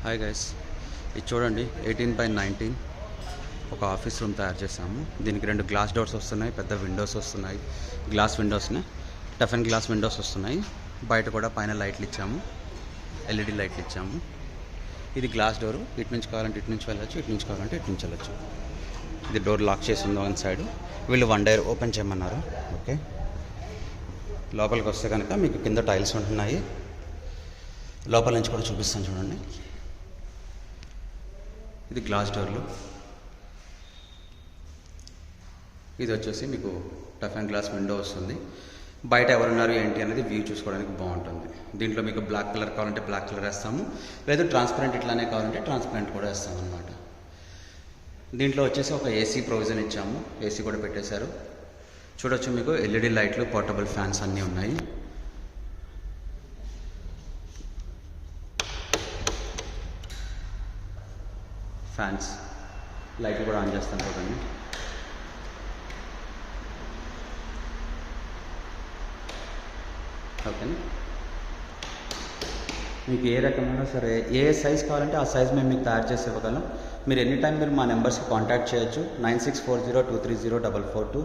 Hi guys, ఇది చూడండి 18x19 ఒక ఆఫీస్ రూమ్ తయారు చేసాము. దీనికి 2 గ్లాస్ డోర్స్ వస్తున్నాయి, పెద్ద విండోస్ వస్తున్నాయి, గ్లాస్ విండోస్ని టఫన్ గ్లాస్ విండోస్ వస్తున్నాయి. బయట కూడా పైన లైట్లు ఇచ్చాము, ఎల్ఈడి లైట్లు ఇచ్చాము. ఇది గ్లాస్ డోరు, ఇటు నుంచి కావాలంటే ఇటు నుంచి వెళ్ళచ్చు, ఇటు నుంచి కావాలంటే ఇటు నుంచి వెళ్ళచ్చు. ఇది డోర్ లాక్ చేసి ఉంది వన్ సైడ్. వీళ్ళు 1 డోర్ ఓపెన్ చేయమన్నారు. ఓకే, లోపలికి వస్తే కనుక మీకు కింద టైల్స్ ఉంటున్నాయి. లోపల నుంచి కూడా చూపిస్తాను చూడండి. ఇది గ్లాస్ డోర్లు. ఇది వచ్చేసి మీకు టఫ్ అండ్ గ్లాస్ విండో వస్తుంది. బయట ఎవరున్నారు ఏంటి అనేది వ్యూ చూసుకోవడానికి బాగుంటుంది. దీంట్లో మీకు బ్లాక్ కలర్ కావాలంటే బ్లాక్ కలర్ వేస్తాము, లేదు ట్రాన్స్పరెంట్ ఇట్లానే కావాలంటే ట్రాన్స్పరెంట్ కూడా వేస్తాము అనమాట. దీంట్లో వచ్చేసి ఒక ఏసీ ప్రొవిజన్ ఇచ్చాము, ఏసీ కూడా పెట్టేశారు. చూడొచ్చు, మీకు ఎల్ఈడి లైట్లు, పోర్టబుల్ ఫ్యాన్స్ అన్నీ ఉన్నాయి. ఫ్యాన్స్ లైట్లు కూడా ఆన్ చేస్తాను చూడండి. ఓకేనా, మీకు ఏ రకమైన సరే ఏ సైజ్ కావాలంటే ఆ సైజ్ మేము మీకు తయారు చేసి ఇవ్వగలం. మీరు ఎనీ టైం మీరు మా నెంబర్స్కి కాంటాక్ట్ చేయొచ్చు. 9640230442,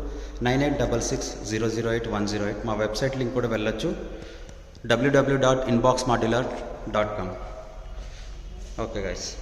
9866008108. మా వెబ్సైట్ లింక్ కూడా వెళ్ళొచ్చు, www.inboxmodular.com. Okay guys.